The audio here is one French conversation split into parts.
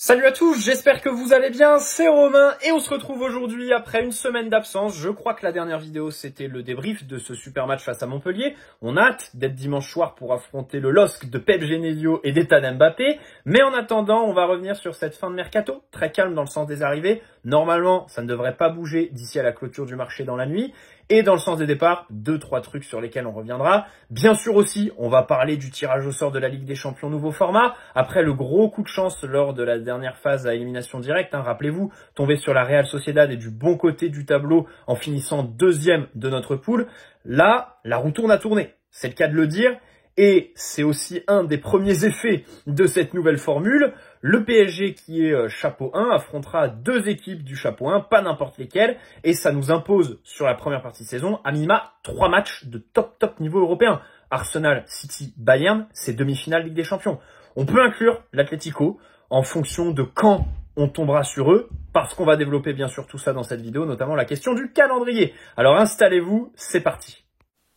Salut à tous, j'espère que vous allez bien, c'est Romain et on se retrouve aujourd'hui après une semaine d'absence. Je crois que la dernière vidéo c'était le débrief de ce super match face à Montpellier. On a hâte d'être dimanche soir pour affronter le LOSC de Pep Genesio et d'Ethan Mbappé. Mais en attendant, on va revenir sur cette fin de mercato, très calme dans le sens des arrivées. Normalement, ça ne devrait pas bouger d'ici à la clôture du marché dans la nuit. Et dans le sens des départs, 2-3 trucs sur lesquels on reviendra. Bien sûr aussi, on va parler du tirage au sort de la Ligue des Champions nouveau format. Après le gros coup de chance lors de la dernière phase à élimination directe, rappelez-vous, tomber sur la Real Sociedad et du bon côté du tableau en finissant deuxième de notre poule. Là, la roue tourne à tourner. C'est le cas de le dire. Et c'est aussi un des premiers effets de cette nouvelle formule. Le PSG qui est chapeau 1 affrontera deux équipes du chapeau 1, pas n'importe lesquelles. Et ça nous impose sur la première partie de saison, à minima, 3 matchs de top niveau européen. Arsenal, City, Bayern, c'est demi-finale Ligue des Champions. On peut inclure l'Atlético en fonction de quand on tombera sur eux, parce qu'on va développer bien sûr tout ça dans cette vidéo, notamment la question du calendrier. Alors installez-vous, c'est parti.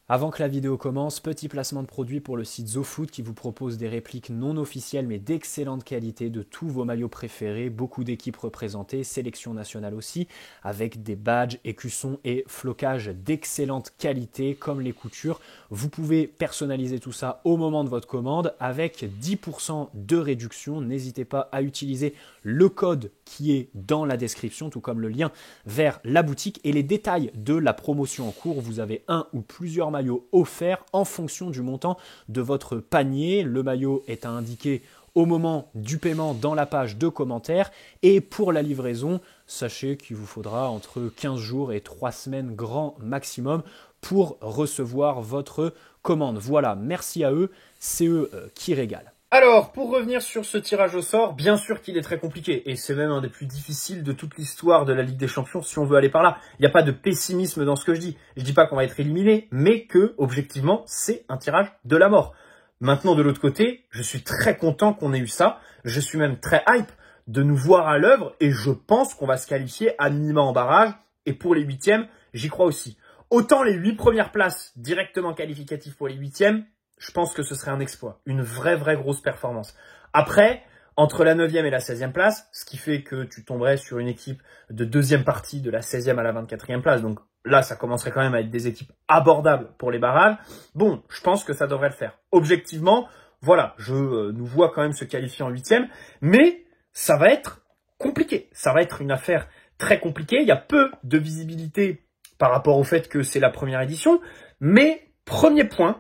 Avant que la vidéo commence, petit placement de produit pour le site ZoFoot qui vous propose des répliques non officielles mais d'excellente qualité de tous vos maillots préférés, beaucoup d'équipes représentées, sélection nationale aussi, avec des badges, écussons et flocages d'excellente qualité comme les coutures. Vous pouvez personnaliser tout ça au moment de votre commande avec 10% de réduction. N'hésitez pas à utiliser le code qui est dans la description, tout comme le lien vers la boutique et les détails de la promotion en cours. Vous avez un ou plusieurs maillot offert en fonction du montant de votre panier. Le maillot est à indiquer au moment du paiement dans la page de commentaires. Et pour la livraison, sachez qu'il vous faudra entre 15 jours et 3 semaines grand maximum pour recevoir votre commande. Voilà, merci à eux, c'est eux qui régalent. Alors, pour revenir sur ce tirage au sort, bien sûr qu'il est très compliqué, et c'est même un des plus difficiles de toute l'histoire de la Ligue des Champions, si on veut aller par là. Il n'y a pas de pessimisme dans ce que je dis. Je dis pas qu'on va être éliminé, mais que, objectivement, c'est un tirage de la mort. Maintenant, de l'autre côté, je suis très content qu'on ait eu ça. Je suis même très hype de nous voir à l'œuvre, et je pense qu'on va se qualifier à minima en barrage, et pour les huitièmes, j'y crois aussi. Autant les 8 premières places directement qualificatives pour les huitièmes, je pense que ce serait un exploit, une vraie grosse performance. Après, entre la 9e et la 16e place, ce qui fait que tu tomberais sur une équipe de deuxième partie de la 16e à la 24e place. Donc là, ça commencerait quand même à être des équipes abordables pour les barrages. Bon, je pense que ça devrait le faire. Objectivement, voilà, je nous vois quand même se qualifier en 8e, mais ça va être compliqué. Ça va être une affaire très compliquée. Il y a peu de visibilité par rapport au fait que c'est la première édition, mais premier point,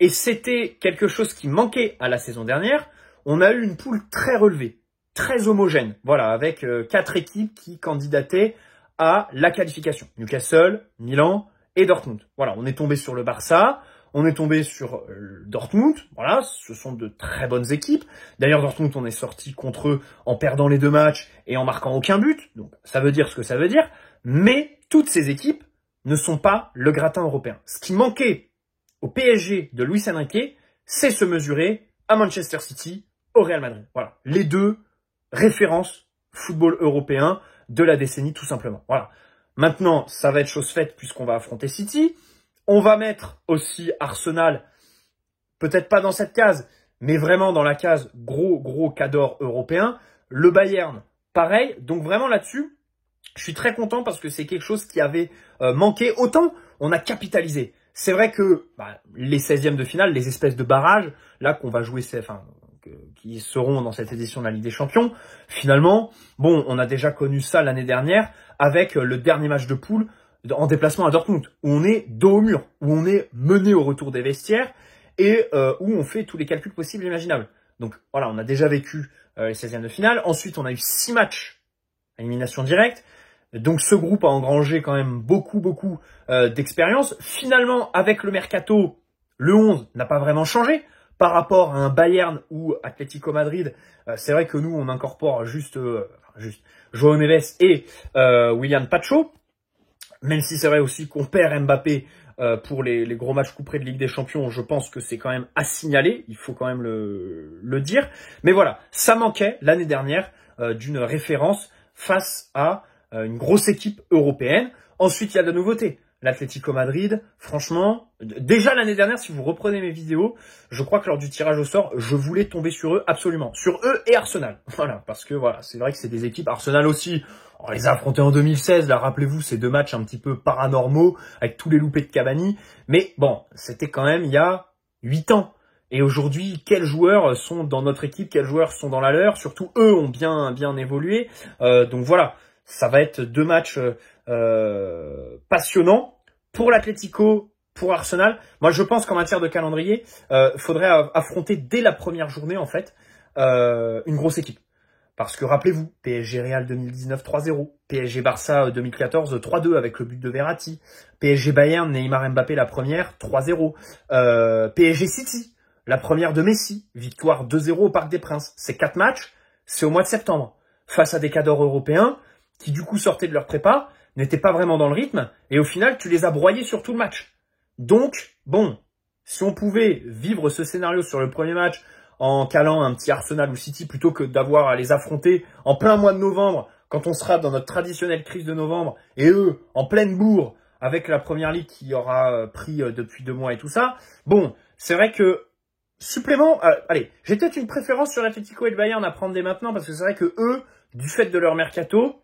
et c'était quelque chose qui manquait à la saison dernière, on a eu une poule très relevée, très homogène, voilà, avec 4 équipes qui candidataient à la qualification. Newcastle, Milan et Dortmund. Voilà, on est tombé sur le Barça, on est tombé sur Dortmund, voilà, ce sont de très bonnes équipes. D'ailleurs, Dortmund, on est sorti contre eux en perdant les 2 matchs et en marquant aucun but, donc ça veut dire ce que ça veut dire, mais toutes ces équipes ne sont pas le gratin européen. Ce qui manquait au PSG de Luis Enrique, c'est se mesurer à Manchester City, au Real Madrid. Voilà, les deux références football européen de la décennie tout simplement. Voilà. Maintenant, ça va être chose faite puisqu'on va affronter City. On va mettre aussi Arsenal, peut-être pas dans cette case, mais vraiment dans la case gros cador européen. Le Bayern, pareil. Donc vraiment là-dessus, je suis très content parce que c'est quelque chose qui avait manqué. Autant on a capitalisé. C'est vrai que les 16e de finale, les espèces de barrages, là qu'on va jouer, qui seront dans cette édition de la Ligue des Champions, finalement, bon, on a déjà connu ça l'année dernière avec le dernier match de poule en déplacement à Dortmund, où on est dos au mur, où on est mené au retour des vestiaires et où on fait tous les calculs possibles et imaginables. Donc voilà, on a déjà vécu les 16e de finale. Ensuite, on a eu 6 matchs à élimination directe. Donc ce groupe a engrangé quand même beaucoup d'expérience. Finalement, avec le mercato, le 11 n'a pas vraiment changé par rapport à un Bayern ou Atlético Madrid. C'est vrai que nous, on incorpore juste João Neves et William Pacho. Même si c'est vrai aussi qu'on perd Mbappé pour les gros matchs couperés de Ligue des Champions, je pense que c'est quand même à signaler. Il faut quand même le dire. Mais voilà, ça manquait l'année dernière d'une référence face à une grosse équipe européenne. Ensuite, il y a de la nouveauté. l'Atlético Madrid, franchement, déjà l'année dernière, si vous reprenez mes vidéos, je crois que lors du tirage au sort, je voulais tomber sur eux absolument. Sur eux et Arsenal. Voilà, parce que voilà, c'est vrai que c'est des équipes, Arsenal aussi, on les a affrontés en 2016, là, rappelez-vous, ces deux matchs un petit peu paranormaux, avec tous les loupés de Cavani. Mais bon, c'était quand même il y a 8 ans. Et aujourd'hui, quels joueurs sont dans notre équipe, quels joueurs sont dans la leur, surtout eux ont bien évolué. Donc voilà, ça va être deux matchs passionnant pour l'Atlético, pour Arsenal. Moi, je pense qu'en matière de calendrier, faudrait affronter dès la première journée, en fait, une grosse équipe. Parce que rappelez-vous, PSG Real 2019 3-0, PSG Barça 2014 3-2 avec le but de Verratti, PSG Bayern Neymar Mbappé la première 3-0, PSG City la première de Messi, victoire 2-0 au Parc des Princes. Ces 4 matchs, c'est au mois de septembre, face à des cadors européens qui du coup sortaient de leur prépa, n'étaient pas vraiment dans le rythme, et au final, tu les as broyés sur tout le match. Donc, bon, si on pouvait vivre ce scénario sur le premier match en calant un petit Arsenal ou City, plutôt que d'avoir à les affronter en plein mois de novembre, quand on sera dans notre traditionnelle crise de novembre, et eux, en pleine bourre, avec la première ligue qui aura pris depuis 2 mois et tout ça, bon, c'est vrai que supplément, allez, j'ai peut-être une préférence sur l'Atlético et le Bayern à prendre dès maintenant, parce que c'est vrai que eux, du fait de leur mercato,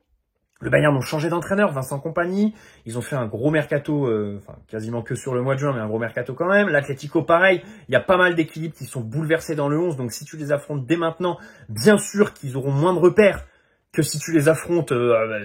le Bayern ont changé d'entraîneur, Vincent Kompany, ils ont fait un gros mercato, enfin quasiment que sur le mois de juin, mais un gros mercato quand même. L'Atlético pareil, il y a pas mal d'équilibres qui sont bouleversés dans le 11, donc si tu les affrontes dès maintenant, bien sûr qu'ils auront moins de repères que si tu les affrontes,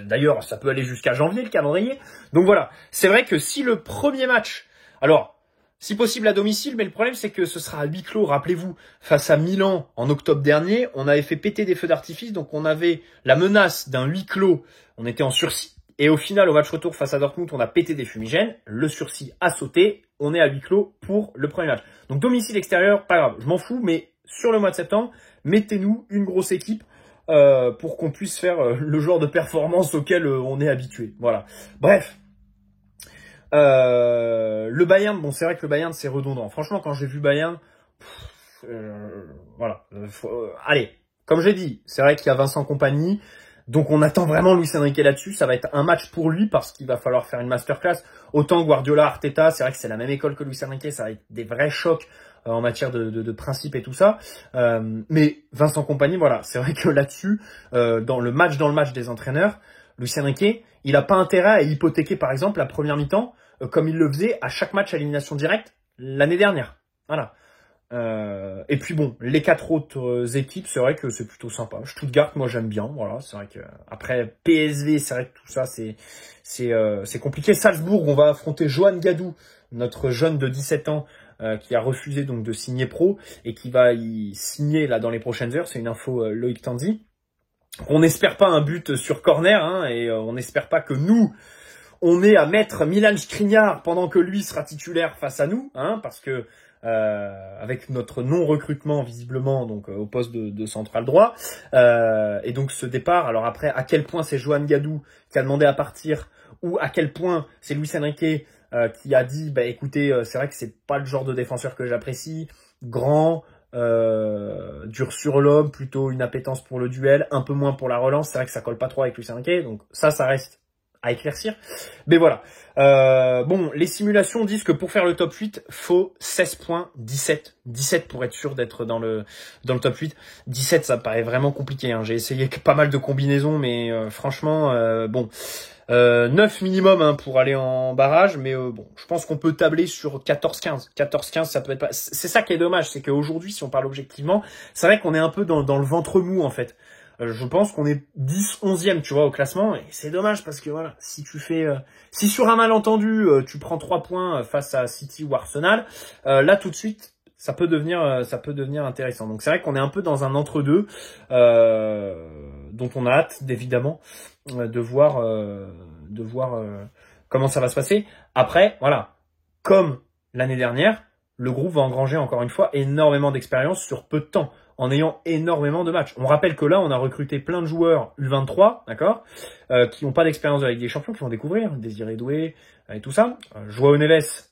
d'ailleurs ça peut aller jusqu'à janvier le calendrier. Donc voilà, c'est vrai que si le premier match, alors si possible à domicile, mais le problème c'est que ce sera à huis clos, rappelez-vous, face à Milan en octobre dernier, on avait fait péter des feux d'artifice, donc on avait la menace d'un huis clos, on était en sursis, et au final au match retour face à Dortmund, on a pété des fumigènes, le sursis a sauté, on est à huis clos pour le premier match. Donc domicile extérieur, pas grave, je m'en fous, mais sur le mois de septembre, mettez-nous une grosse équipe pour qu'on puisse faire le genre de performance auquel on est habitué. Voilà. Bref. Le Bayern, bon c'est vrai que le Bayern c'est redondant. Franchement quand j'ai vu Bayern, voilà. Allez, comme j'ai dit, c'est vrai qu'il y a Vincent Kompany, donc on attend vraiment Luis Enrique là-dessus. Ça va être un match pour lui parce qu'il va falloir faire une masterclass. Autant Guardiola, Arteta, c'est vrai que c'est la même école que Luis Enrique, ça va être des vrais chocs en matière de principe et tout ça. Mais Vincent Kompany, voilà, c'est vrai que là-dessus, dans le match des entraîneurs, Luis Enrique, il n'a pas intérêt à hypothéquer par exemple la première mi-temps comme il le faisait à chaque match à élimination directe l'année dernière. Voilà. Et puis bon, les 4 autres équipes, c'est vrai que c'est plutôt sympa. Stuttgart, moi j'aime bien. Voilà, c'est vrai que après PSV, c'est vrai que tout ça c'est compliqué. Salzbourg, on va affronter Johan Gadou, notre jeune de 17 ans qui a refusé donc de signer pro et qui va y signer là dans les prochaines heures. C'est une info Loïc Tandy. On n'espère pas un but sur corner, hein, et on n'espère pas que nous, on ait à mettre Milan Skriniar pendant que lui sera titulaire face à nous, hein, parce que avec notre non-recrutement visiblement donc au poste de central droit, et donc ce départ, alors après à quel point c'est Johan Gadou qui a demandé à partir, ou à quel point c'est Luis Enrique qui a dit, bah écoutez, c'est vrai que c'est pas le genre de défenseur que j'apprécie, grand, dur sur l'homme, plutôt une appétence pour le duel, un peu moins pour la relance. C'est vrai que ça colle pas trop avec Luis Enrique, donc ça reste à éclaircir. Mais voilà. Bon, les simulations disent que pour faire le top 8, faut 16 points, 17 pour être sûr d'être dans le top 8. 17, ça me paraît vraiment compliqué, hein. J'ai essayé pas mal de combinaisons, mais franchement, bon, 9 minimum hein, pour aller en barrage, mais bon, je pense qu'on peut tabler sur 14-15. 14-15, ça peut être pas... C'est ça qui est dommage, c'est qu'aujourd'hui, si on parle objectivement, c'est vrai qu'on est un peu dans le ventre mou, en fait. Je pense qu'on est 10-11e, tu vois, au classement, et c'est dommage parce que voilà, si tu fais, si sur un malentendu, tu prends 3 points face à City ou Arsenal, là tout de suite, ça peut devenir intéressant. Donc c'est vrai qu'on est un peu dans un entre-deux, dont on a hâte, évidemment, de voir comment ça va se passer. Après, voilà, comme l'année dernière, le groupe va engranger encore une fois énormément d'expérience sur peu de temps, en ayant énormément de matchs. On rappelle que là, on a recruté plein de joueurs U23, d'accord, qui n'ont pas d'expérience de la Ligue des Champions, qui vont découvrir, Désiré Doué et tout ça. Joao Neves,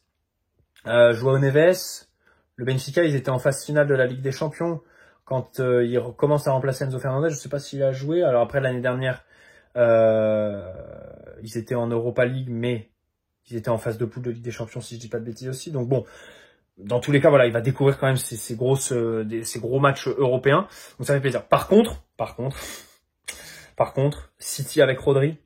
le Benfica, ils étaient en phase finale de la Ligue des Champions quand ils commencent à remplacer Enzo Fernandez. Je ne sais pas s'il a joué. Alors après, l'année dernière, ils étaient en Europa League, mais Ils étaient en phase de poule de Ligue des Champions, si je dis pas de bêtises aussi. Donc bon, dans tous les cas, voilà, il va découvrir quand même ces gros matchs européens. Donc ça fait plaisir. Par contre, City avec Rodri,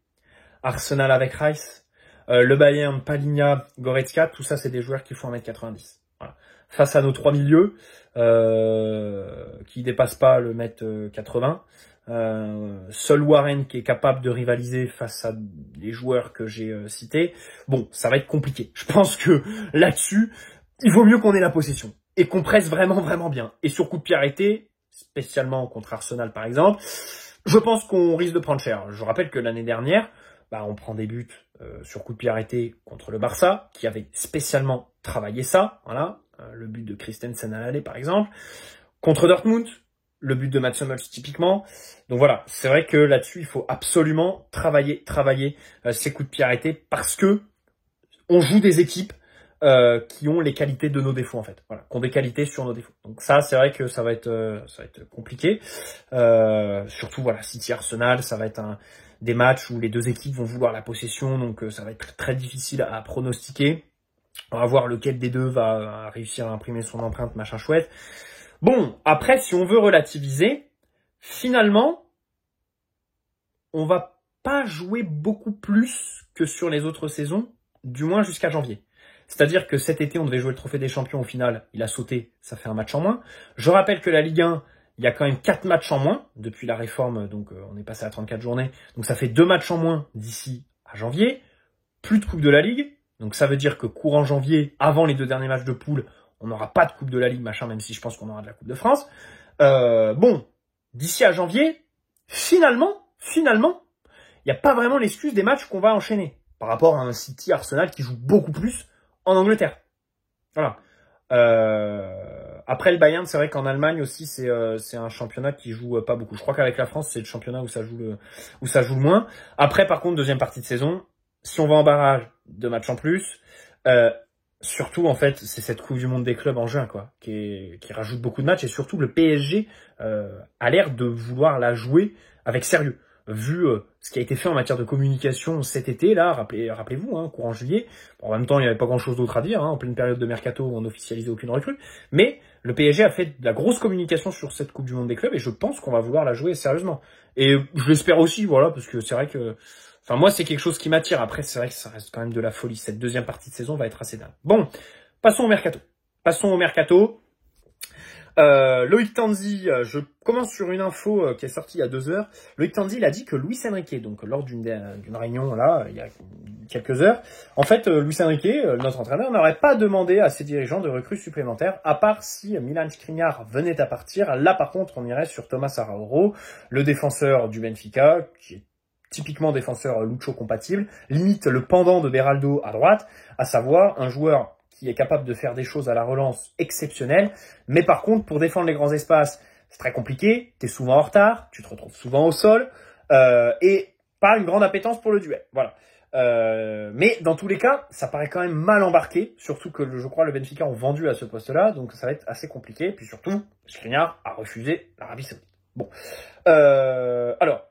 Arsenal avec Rice, le Bayern, Palhinha, Goretzka, tout ça, c'est des joueurs qui font 1m90. Voilà. Face à nos 3 milieux, qui dépassent pas le 1m80. Seul Warren qui est capable de rivaliser face à les joueurs que j'ai cités. Bon, ça va être compliqué. Je pense que là-dessus, il vaut mieux qu'on ait la possession et qu'on presse vraiment bien. Et sur coup de pied arrêté, spécialement contre Arsenal par exemple, je pense qu'on risque de prendre cher. Je rappelle que l'année dernière, on prend des buts sur coup de pied arrêté contre le Barça, qui avait spécialement travaillé ça. Voilà, le but de Christensen à l'aller par exemple. Contre Dortmund, le but de Mats Hummels typiquement. Donc voilà, c'est vrai que là-dessus, il faut absolument travailler ces coups de pied arrêtés parce que on joue des équipes qui ont les qualités de nos défauts en fait. Voilà, qui ont des qualités sur nos défauts. Donc ça, c'est vrai que ça va être compliqué. Surtout voilà, City Arsenal, ça va être des matchs où les deux équipes vont vouloir la possession, donc ça va être très difficile à pronostiquer. On va voir lequel des deux va réussir à imprimer son empreinte, machin chouette. Bon, après, si on veut relativiser, finalement, on va pas jouer beaucoup plus que sur les autres saisons, du moins jusqu'à janvier. C'est-à-dire que cet été, on devait jouer le Trophée des Champions. Au final, il a sauté, ça fait un match en moins. Je rappelle que la Ligue 1, il y a quand même 4 matchs en moins depuis la réforme, donc on est passé à 34 journées. Donc ça fait 2 matchs en moins d'ici à janvier. Plus de Coupe de la Ligue, donc ça veut dire que courant janvier, avant les 2 derniers matchs de poule, on n'aura pas de Coupe de la Ligue, machin, même si je pense qu'on aura de la Coupe de France. Bon, d'ici à janvier, finalement, il n'y a pas vraiment l'excuse des matchs qu'on va enchaîner par rapport à un City Arsenal qui joue beaucoup plus en Angleterre. Voilà. Après le Bayern, c'est vrai qu'en Allemagne aussi, c'est un championnat qui joue pas beaucoup. Je crois qu'avec la France, c'est le championnat où ça joue le moins. Après, par contre, deuxième partie de saison, si on va en barrage, 2 matchs en plus. Surtout, en fait, c'est cette Coupe du Monde des clubs en juin, quoi, qui rajoute beaucoup de matchs. Et surtout, le PSG a l'air de vouloir la jouer avec sérieux. Vu ce qui a été fait en matière de communication cet été, là, rappelez-vous, hein, courant juillet. Bon, en même temps, il n'y avait pas grand-chose d'autre à dire, hein, en pleine période de mercato où on n'officialisait aucune recrue. Mais le PSG a fait de la grosse communication sur cette Coupe du Monde des clubs et je pense qu'on va vouloir la jouer sérieusement. Et je l'espère aussi, voilà, parce que c'est vrai que... Enfin, moi, c'est quelque chose qui m'attire. Après, c'est vrai que ça reste quand même de la folie. Cette deuxième partie de saison va être assez dingue. Bon, passons au mercato. Loïc Tanzi, je commence sur une info qui est sortie il y a 2 heures. Loïc Tanzi, il a dit que Luis Enrique, donc lors d'une réunion là, il y a quelques heures, en fait, Luis Enrique, notre entraîneur, n'aurait pas demandé à ses dirigeants de recrues supplémentaires, à part si Milan Skriniar venait à partir. Là, par contre, on irait sur Thomas Araújo, le défenseur du Benfica, qui est typiquement défenseur Lucho compatible, limite le pendant de Beraldo à droite, à savoir un joueur qui est capable de faire des choses à la relance exceptionnelles, mais par contre, pour défendre les grands espaces, c'est très compliqué, t'es souvent en retard, tu te retrouves souvent au sol, et pas une grande appétence pour le duel. Voilà. Mais dans tous les cas, ça paraît quand même mal embarqué, surtout que je crois le Benfica ont vendu à ce poste-là, donc ça va être assez compliqué, et puis surtout, Skriniar a refusé l'Arabie Saoudite. Bon. Alors,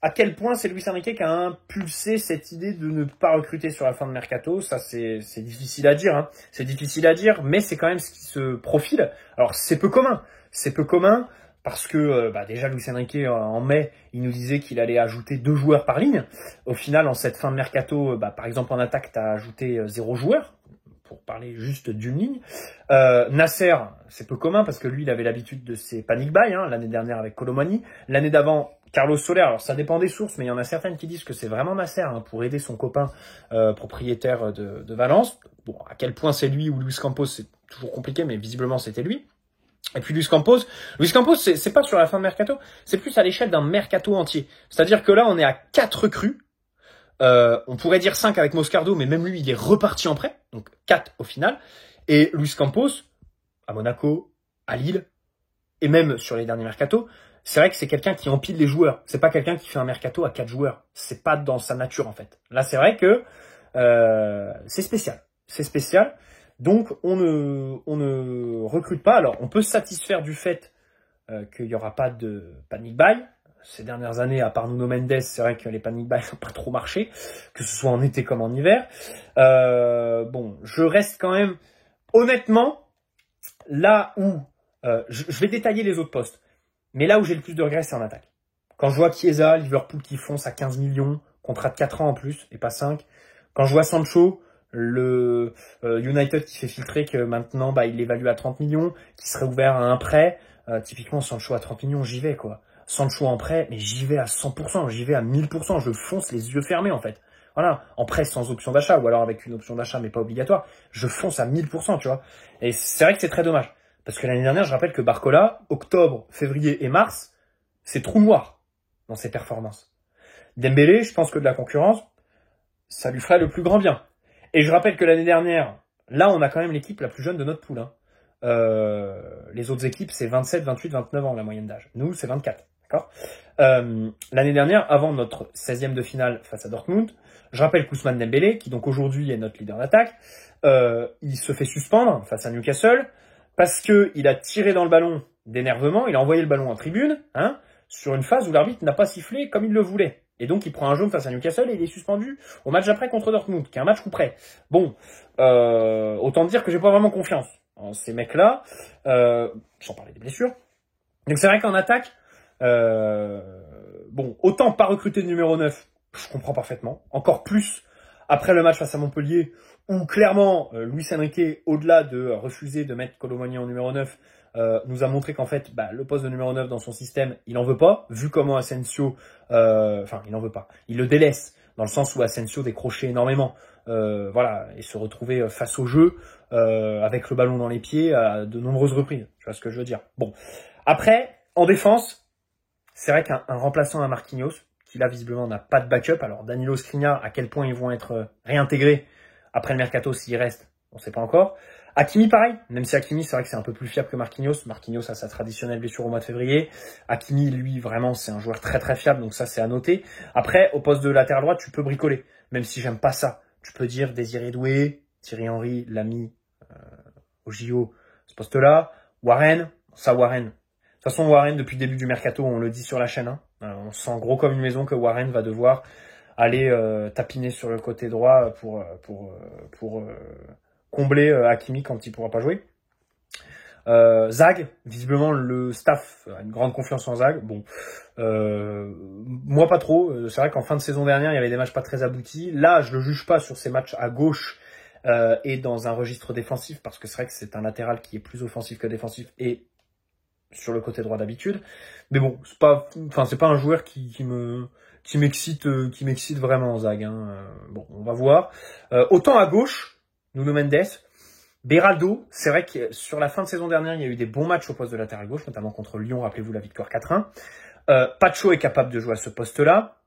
à quel point c'est Luis Enrique qui a impulsé cette idée de ne pas recruter sur la fin de mercato? Ça, c'est difficile à dire, hein. C'est difficile à dire, mais c'est quand même ce qui se profile. Alors, c'est peu commun. C'est peu commun parce que, déjà, Luis Enrique, en mai, il nous disait qu'il allait ajouter 2 joueurs par ligne. Au final, en cette fin de mercato, par exemple, en attaque, t'as ajouté 0 joueur, pour parler juste d'une ligne. Nasser, c'est peu commun parce que lui, il avait l'habitude de ses panic buy, hein, l'année dernière avec Colomani. L'année d'avant, Carlos Soler, alors ça dépend des sources, mais il y en a certaines qui disent que c'est vraiment Nasser, hein, pour aider son copain propriétaire de Valence. Bon, à quel point c'est lui ou Luis Campos, c'est toujours compliqué, mais visiblement c'était lui. Et puis Luis Campos, c'est pas sur la fin de mercato, c'est plus à l'échelle d'un mercato entier. C'est-à-dire que là, on est à 4 recrues. On pourrait dire 5 avec Moscardo, mais même lui, il est reparti en prêt. Donc 4 au final. Et Luis Campos, à Monaco, à Lille, et même sur les derniers mercatos, c'est vrai que c'est quelqu'un qui empile les joueurs. C'est pas quelqu'un qui fait un mercato à 4 joueurs. C'est pas dans sa nature, en fait. Là, c'est vrai que c'est spécial. C'est spécial. Donc, on ne recrute pas. Alors, on peut se satisfaire du fait qu'il n'y aura pas de panic buy. ces dernières années, à part Nuno Mendes, c'est vrai que les panic buys n'ont pas trop marché, que ce soit en été comme en hiver. Bon, je reste quand même, honnêtement, là où, je vais détailler les autres postes, mais là où j'ai le plus de regrets, c'est en attaque. Quand je vois Chiesa, Liverpool qui fonce à 15 millions, contrat de 4 ans en plus, et pas 5. Quand je vois Sancho, le United qui fait filtrer que maintenant, il l'évalue à 30 millions, qui serait ouvert à un prêt. Typiquement, Sancho à 30 millions, j'y vais, quoi. Sancho en prêt, mais j'y vais à 100%, j'y vais à 1000%, je fonce les yeux fermés, en fait. Voilà, en prêt sans option d'achat, ou alors avec une option d'achat, mais pas obligatoire, je fonce à 1000%, tu vois. Et c'est vrai que c'est très dommage. Parce que l'année dernière, je rappelle que Barcola, octobre, février et mars, c'est trou noir dans ses performances. Dembélé, je pense que de la concurrence, ça lui ferait le plus grand bien. Et je rappelle que l'année dernière, là, on a quand même l'équipe la plus jeune de notre poule. Les autres équipes, c'est 27, 28, 29 ans la moyenne d'âge. Nous, c'est 24. D'accord. L'année dernière, avant notre 16e de finale face à Dortmund, je rappelle qu'Ousmane Dembélé, qui donc aujourd'hui est notre leader d'attaque, il se fait suspendre face à Newcastle parce qu'il a tiré dans le ballon d'énervement, il a envoyé le ballon en tribune, sur une phase où l'arbitre n'a pas sifflé comme il le voulait. Et donc, il prend un jaune face à Newcastle et il est suspendu au match après contre Dortmund, qui est un match coup près. Bon, autant dire que j'ai pas vraiment confiance en ces mecs-là, sans parler des blessures. Donc, c'est vrai qu'en attaque, bon, autant pas recruter de numéro 9, je comprends parfaitement. Encore plus après le match face à Montpellier, où clairement, Luis Enrique, au-delà de refuser de mettre Kolo Muani en numéro 9, nous a montré qu'en fait, le poste de numéro 9 dans son système, il en veut pas, vu comment Asensio, il en veut pas. Il le délaisse, dans le sens où Asensio décrochait énormément, voilà, et se retrouvait face au jeu, avec le ballon dans les pieds, à de nombreuses reprises. Tu vois ce que je veux dire? Bon. Après, en défense, c'est vrai qu'un remplaçant à Marquinhos, qui là, visiblement, n'a pas de backup. Alors, Danilo, Skriniar, à quel point ils vont être réintégrés après le mercato, s'il reste, on ne sait pas encore. Hakimi, pareil, même si Hakimi, c'est vrai que c'est un peu plus fiable que Marquinhos. Marquinhos a sa traditionnelle blessure au mois de février. Hakimi, lui, vraiment, c'est un joueur très très fiable, donc ça, c'est à noter. Après, au poste de latéral droit, tu peux bricoler, même si j'aime pas ça. Tu peux dire Désiré Doué, Thierry Henry l'a mis au JO, ce poste-là. Warren, ça, Warren. De toute façon, Warren, depuis le début du mercato, on le dit sur la chaîne, on sent gros comme une maison que Warren va devoir aller tapiner sur le côté droit pour combler Hakimi quand il pourra pas jouer. Zag, visiblement le staff a une grande confiance en Zag. Bon, moi pas trop. C'est vrai qu'en fin de saison dernière, il y avait des matchs pas très aboutis. Là, je le juge pas sur ces matchs à gauche et dans un registre défensif, parce que c'est vrai que c'est un latéral qui est plus offensif que défensif et sur le côté droit d'habitude. Mais bon, c'est pas un joueur qui m'excite vraiment, Zag. Bon, on va voir. Autant à gauche, Nuno Mendes, Beraldo, c'est vrai que sur la fin de saison dernière, il y a eu des bons matchs au poste de latéral gauche, notamment contre Lyon, rappelez-vous la victoire 4-1. Pacho est capable de jouer à ce poste-là.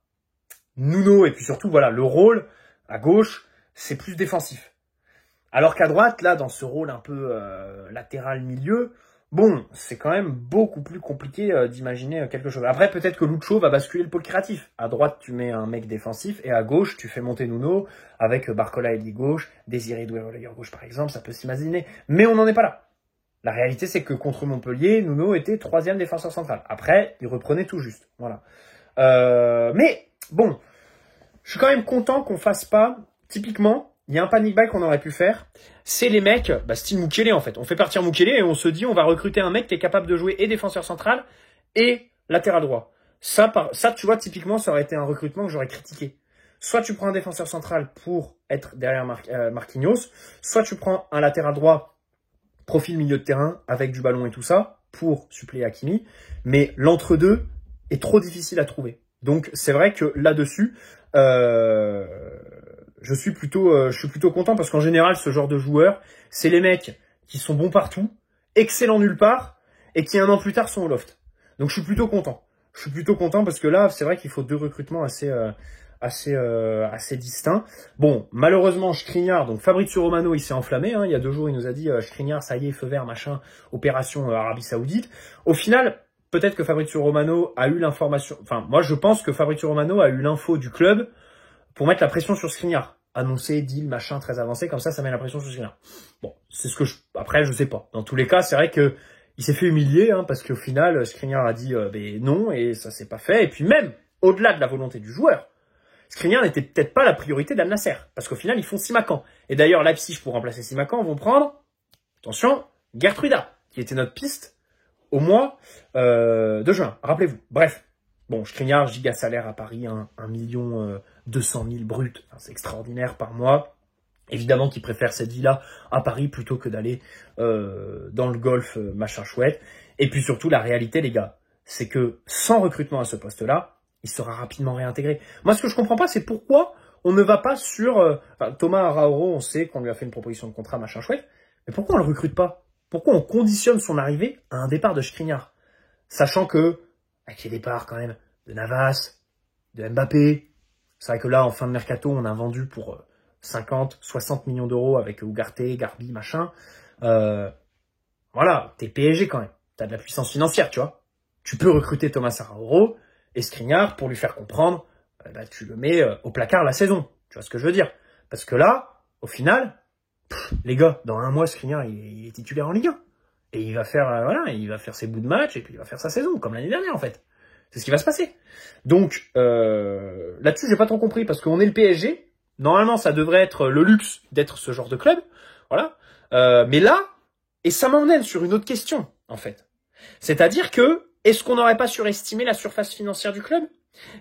Nuno, et puis surtout, voilà, le rôle à gauche, c'est plus défensif. Alors qu'à droite, là, dans ce rôle un peu latéral milieu, bon, c'est quand même beaucoup plus compliqué d'imaginer quelque chose. Après, peut-être que Lucho va basculer le pôle créatif. À droite, tu mets un mec défensif, et à gauche, tu fais monter Nuno, avec Barcola ailier gauche, Désiré Doué relayeur gauche, par exemple, ça peut s'imaginer. Mais on n'en est pas là. La réalité, c'est que contre Montpellier, Nuno était 3e défenseur central. Après, il reprenait tout juste. Voilà. Mais, bon, je suis quand même content qu'on fasse pas, typiquement, il y a un panic buy qu'on aurait pu faire, c'est les mecs, style Mukele en fait. On fait partir Mukele et on se dit on va recruter un mec qui est capable de jouer et défenseur central et latéral droit. Ça, tu vois, typiquement, ça aurait été un recrutement que j'aurais critiqué. Soit tu prends un défenseur central pour être derrière Marquinhos, soit tu prends un latéral droit, profil milieu de terrain, avec du ballon et tout ça, pour suppléer Hakimi. Mais l'entre-deux est trop difficile à trouver. Donc c'est vrai que là-dessus, je suis plutôt content parce qu'en général, ce genre de joueurs, c'est les mecs qui sont bons partout, excellents nulle part, et qui un an plus tard sont au loft. Donc je suis plutôt content. Je suis plutôt content parce que là, c'est vrai qu'il faut 2 recrutements assez distincts. Bon, malheureusement, Skriniar, donc Fabrizio Romano, il s'est enflammé. Il y a 2 jours, il nous a dit Skriniar, ça y est, feu vert, machin, opération Arabie Saoudite. Au final, peut-être que Fabrizio Romano a eu l'information. Enfin, moi, je pense que Fabrizio Romano a eu l'info du club pour mettre la pression sur Skriniar. Annoncer, deal, machin, très avancé, comme ça met la pression sur Skriniar. Bon, c'est ce que après, je sais pas. Dans tous les cas, c'est vrai que il s'est fait humilier, hein, parce qu'au final, Skriniar a dit ben non, et ça s'est pas fait. Et puis même, au-delà de la volonté du joueur, Skriniar n'était peut-être pas la priorité d'Al Nasser, parce qu'au final, ils font Simakan. Et d'ailleurs, Leipzig, pour remplacer Simakan, vont prendre, attention, Gertruida, qui était notre piste au mois de juin, rappelez-vous. Bref, bon, Skriniar, giga salaire à Paris, 1 200 000 brut, enfin, c'est extraordinaire par mois. Évidemment qu'il préfère cette vie-là à Paris plutôt que d'aller dans le golf, machin chouette. Et puis surtout, la réalité, les gars, c'est que sans recrutement à ce poste-là, il sera rapidement réintégré. Moi, ce que je comprends pas, c'est pourquoi on ne va pas sur... Thomas Arauro, on sait qu'on lui a fait une proposition de contrat, machin chouette, mais pourquoi on le recrute pas? Pourquoi on conditionne son arrivée à un départ de Skriniar? Sachant que, avec les départs quand même de Navas, de Mbappé, c'est vrai que là, en fin de mercato, on a vendu pour 50, 60 millions d'euros avec Ugarte, Garbi, machin. Voilà, t'es PSG quand même. T'as de la puissance financière, tu vois. Tu peux recruter Thomas Arauro et Skriniar pour lui faire comprendre, tu le mets au placard la saison. Tu vois ce que je veux dire? Parce que là, au final, les gars, dans un mois, Skriniar, il est titulaire en Ligue 1. Et il va faire, il va faire ses bouts de match et puis il va faire sa saison, comme l'année dernière en fait. C'est ce qui va se passer. Donc, là-dessus, j'ai pas trop compris, parce qu'on est le PSG. Normalement, ça devrait être le luxe d'être ce genre de club. Voilà. Mais là, et ça m'emmène sur une autre question, en fait. C'est-à-dire que, est-ce qu'on n'aurait pas surestimé la surface financière du club?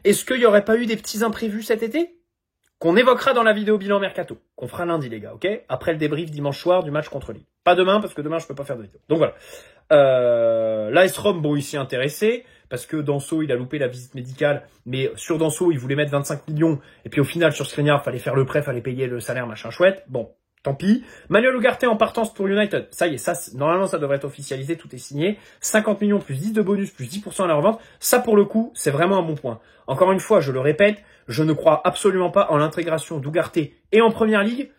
Est-ce qu'il n'y aurait pas eu des petits imprévus cet été? Qu'on évoquera dans la vidéo bilan mercato. Qu'on fera lundi, les gars, ok? Après le débrief dimanche soir du match contre Lille. Pas demain, parce que demain, je peux pas faire de vidéo. Donc voilà. L'AS Rome, bon, il s'y est intéressé, parce que Danso, il a loupé la visite médicale, mais sur Danso, il voulait mettre 25 millions, et puis au final, sur Skriniar, fallait faire le prêt, fallait payer le salaire, machin chouette. Bon, tant pis. Manuel Ugarte en partance pour United. Ça y est, ça, normalement, ça devrait être officialisé, tout est signé. 50 millions plus 10 de bonus, plus 10% à la revente. Ça, pour le coup, c'est vraiment un bon point. Encore une fois, je le répète, je ne crois absolument pas en l'intégration d'Ugarte et en Première Ligue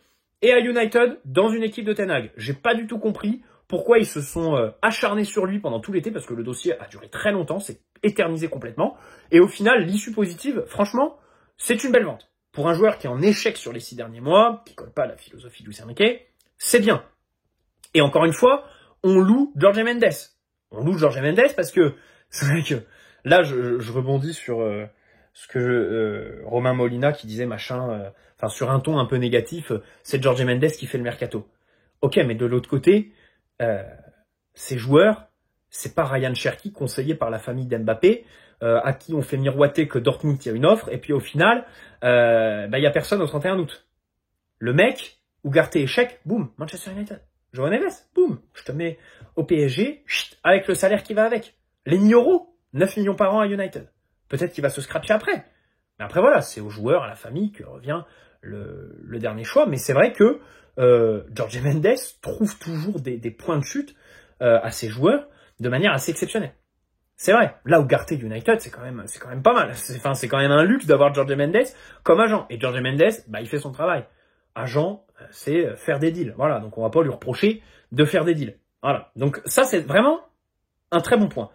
et à United dans une équipe de Ten Hag. J'ai pas du tout compris pourquoi ils se sont acharnés sur lui pendant tout l'été, parce que le dossier a duré très longtemps, c'est éternisé complètement. Et au final, l'issue positive, franchement, c'est une belle vente. Pour un joueur qui est en échec sur les 6 derniers mois, qui colle pas à la philosophie de Luis Enrique, c'est bien. Et encore une fois, on loue Jorge Mendes. On loue Jorge Mendes parce que c'est vrai que là, je rebondis sur ce que Romain Molina qui disait machin, sur un ton un peu négatif, c'est Jorge Mendes qui fait le mercato. Ok, mais de l'autre côté, ces joueurs, c'est pas Ryan Cherki, conseillé par la famille d'Mbappé, à qui on fait miroiter que Dortmund il y a une offre, et puis au final, y a personne au 31 août. Le mec, Ugarte échec, boum, Manchester United. João Neves, boum, je te mets au PSG, chut, avec le salaire qui va avec. Les 1000 euros, 9 millions par an à United. Peut-être qu'il va se scraper après. Mais après voilà, c'est aux joueurs, à la famille que revient le dernier choix. Mais c'est vrai que Jorge Mendes trouve toujours des points de chute à ses joueurs de manière assez exceptionnelle. C'est vrai. Là, Ugarte United, c'est quand même pas mal. C'est quand même un luxe d'avoir Jorge Mendes comme agent. Et Jorge Mendes, il fait son travail. Agent, c'est faire des deals. Voilà. Donc, on va pas lui reprocher de faire des deals. Voilà. Donc, ça, c'est vraiment un très bon point.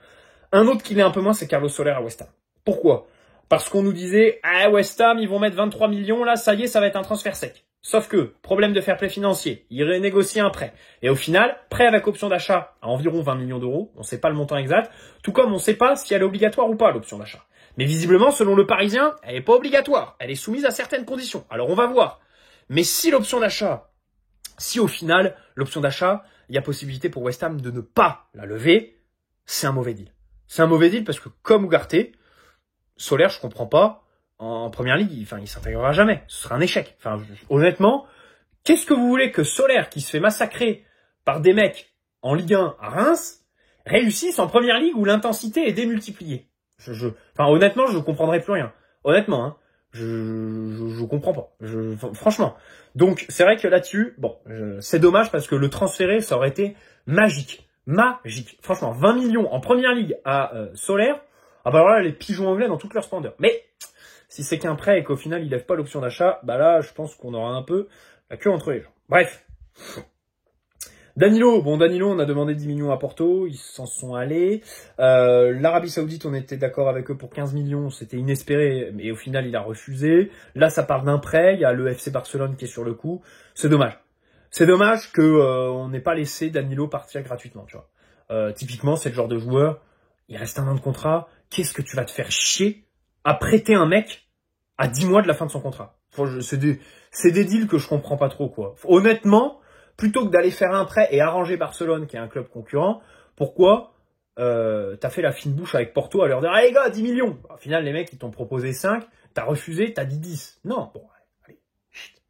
Un autre qui l'est un peu moins, c'est Carlos Soler à West Ham. Pourquoi? Parce qu'on nous disait, West Ham, ils vont mettre 23 millions, là, ça y est, ça va être un transfert sec. Sauf que, problème de fair play financier, il renégocient un prêt. Et au final, prêt avec option d'achat à environ 20 millions d'euros, on ne sait pas le montant exact, tout comme on ne sait pas si elle est obligatoire ou pas, l'option d'achat. Mais visiblement, selon le Parisien, elle n'est pas obligatoire, elle est soumise à certaines conditions. Alors on va voir. Mais si l'option d'achat, si au final, l'option d'achat, il y a possibilité pour West Ham de ne pas la lever, c'est un mauvais deal. C'est un mauvais deal parce que, comme Ugarte, Soler, je comprends pas, en première ligue, il s'intégrera jamais. Ce sera un échec. Honnêtement, qu'est-ce que vous voulez que Soler, qui se fait massacrer par des mecs en Ligue 1 à Reims, réussisse en première ligue où l'intensité est démultipliée? Honnêtement, je ne comprendrai plus rien. Honnêtement, hein, je comprends pas. Franchement. Donc, c'est vrai que là-dessus, c'est dommage parce que le transférer, ça aurait été magique. Magique. Franchement, 20 millions en première ligue à Soler, voilà, les pigeons anglais dans toute leur splendeur. Mais si c'est qu'un prêt et qu'au final, il lève pas l'option d'achat, là, je pense qu'on aura un peu la queue entre les jambes. Bref. Danilo, on a demandé 10 millions à Porto, ils s'en sont allés. L'Arabie Saoudite, on était d'accord avec eux pour 15 millions, c'était inespéré, mais au final, il a refusé. Là, ça parle d'un prêt, il y a le FC Barcelone qui est sur le coup. C'est dommage. C'est dommage que on n'ait pas laissé Danilo partir gratuitement, tu vois. Typiquement, c'est le genre de joueur, il reste 1 an de contrat, qu'est-ce que tu vas te faire chier à prêter un mec à 10 mois de la fin de son contrat? C'est des deals que je comprends pas trop, quoi. Honnêtement, plutôt que d'aller faire un prêt et arranger Barcelone, qui est un club concurrent, pourquoi t'as fait la fine bouche avec Porto à leur dire « Allez les gars, 10 millions !» Au final, les mecs, ils t'ont proposé 5, t'as refusé, t'as dit 10. Non, bon, allez,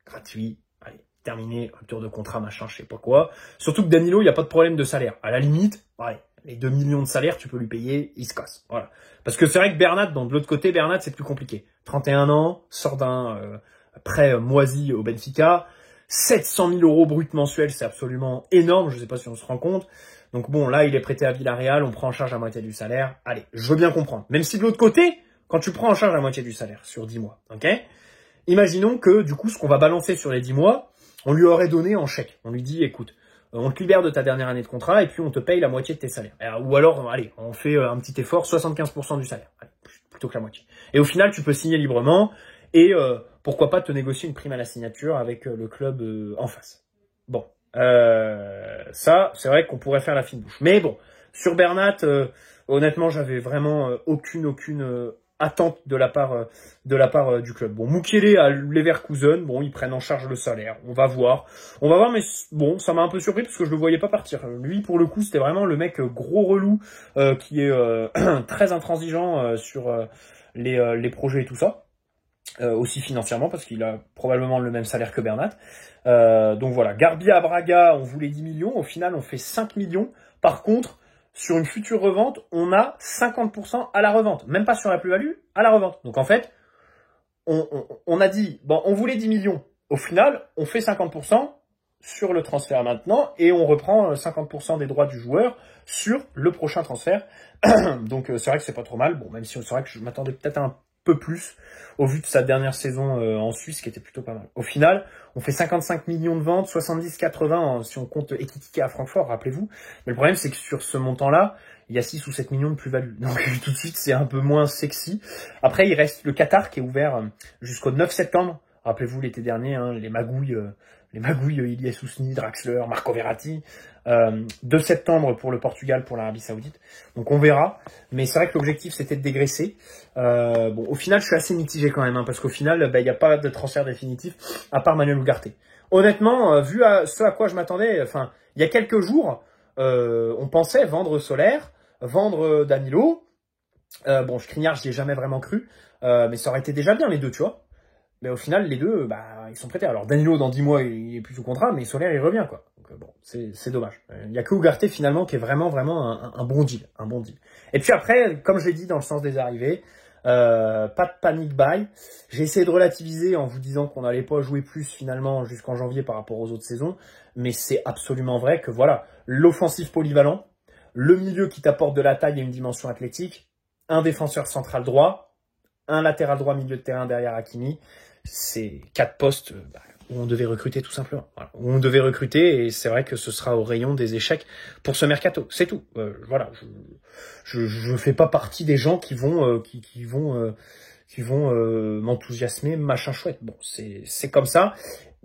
gratuit, allez, terminé, rupture de contrat, machin, je sais pas quoi. Surtout que Danilo, il n'y a pas de problème de salaire. À la limite, allez, les 2 millions de salaire, tu peux lui payer, il se casse. Voilà. Parce que c'est vrai que Bernat, de l'autre côté, Bernat, c'est plus compliqué. 31 ans, sort d'un prêt moisi au Benfica. 700 000 € brut mensuels, c'est absolument énorme. Je sais pas si on se rend compte. Donc bon, là, il est prêté à Villarreal, on prend en charge la moitié du salaire. Allez, je veux bien comprendre. Même si de l'autre côté, quand tu prends en charge la moitié du salaire sur 10 mois, ok? Imaginons que, du coup, ce qu'on va balancer sur les 10 mois, on lui aurait donné en chèque. On lui dit, écoute, on te libère de ta dernière année de contrat et puis on te paye la moitié de tes salaires. Ou alors, allez, on fait un petit effort, 75% du salaire. Allez, plutôt que la moitié. Et au final, tu peux signer librement et pourquoi pas te négocier une prime à la signature avec le club en face. Bon, ça, c'est vrai qu'on pourrait faire la fine bouche. Mais bon, sur Bernat, honnêtement, j'avais vraiment aucune attente de la part du club. Bon, Mukiele à Leverkusen, bon, ils prennent en charge le salaire. On va voir, mais bon, ça m'a un peu surpris parce que je le voyais pas partir. Lui, pour le coup, c'était vraiment le mec gros relou qui est très intransigeant sur les projets et tout ça. Aussi financièrement parce qu'il a probablement le même salaire que Bernat. Donc voilà, Garbia à Braga, on voulait 10 millions, au final on fait 5 millions. Par contre, sur une future revente, on a 50% à la revente, même pas sur la plus-value, à la revente. Donc en fait, on a dit, bon, on voulait 10 millions, au final, on fait 50% sur le transfert maintenant, et on reprend 50% des droits du joueur sur le prochain transfert. Donc c'est vrai que c'est pas trop mal, bon, même si c'est vrai que je m'attendais peut-être un peu plus au vu de sa dernière saison en Suisse qui était plutôt pas mal. Au final, on fait 55 millions de ventes, 70-80 si on compte Ekitike à Francfort, rappelez-vous. Mais le problème, c'est que sur ce montant-là, il y a 6 ou 7 millions de plus-value. Donc tout de suite, c'est un peu moins sexy. Après, il reste le Qatar qui est ouvert jusqu'au 9 septembre. Rappelez-vous l'été dernier, hein, les magouilles Ilyes Ousni, Draxler, Marco Verratti. 2 septembre pour le Portugal, pour l'Arabie Saoudite. Donc on verra. Mais c'est vrai que l'objectif c'était de dégraisser. Bon, au final, je suis assez mitigé quand même, hein, parce qu'au final, il n'y a pas de transfert définitif à part Manuel Ugarte. Honnêtement, vu ce à quoi je m'attendais, enfin, il y a quelques jours, on pensait vendre Solaire, vendre Danilo. Bon, Skriniar, j'y ai jamais vraiment cru, mais ça aurait été déjà bien les deux, tu vois. Mais au final, les deux, bah, ils sont prêtés. Alors, Danilo, dans 10 mois, il est plus sous contrat, mais Solaire, il revient, quoi. Donc, bon, c'est dommage. Il n'y a que Ugarte, finalement, qui est vraiment un bon deal. Un bon deal. Et puis après, comme je l'ai dit dans le sens des arrivées, pas de panic buy. J'ai essayé de relativiser en vous disant qu'on n'allait pas jouer plus, finalement, jusqu'en janvier par rapport aux autres saisons. Mais c'est absolument vrai que, voilà, l'offensif polyvalent, le milieu qui t'apporte de la taille et une dimension athlétique, un défenseur central droit, un latéral droit milieu de terrain derrière Hakimi. C'est 4 postes où on devait recruter tout simplement. Voilà. Où on devait recruter et c'est vrai que ce sera au rayon des échecs pour ce mercato. C'est tout. Voilà. Je fais pas partie des gens qui vont m'enthousiasmer, machin chouette. Bon, c'est comme ça.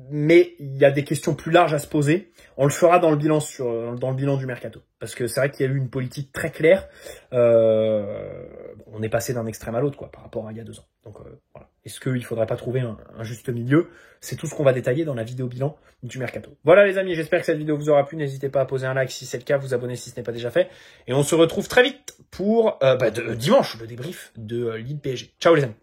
Mais il y a des questions plus larges à se poser. On le fera dans le bilan du mercato. Parce que c'est vrai qu'il y a eu une politique très claire. On est passé d'un extrême à l'autre, quoi, par rapport à il y a 2 ans. Donc voilà. Est-ce qu'il ne faudrait pas trouver un juste milieu? C'est tout ce qu'on va détailler dans la vidéo bilan du mercato. Voilà les amis, j'espère que cette vidéo vous aura plu. N'hésitez pas à poser un like si c'est le cas, vous abonner si ce n'est pas déjà fait. Et on se retrouve très vite pour dimanche, le débrief de Lille PSG. Ciao les amis.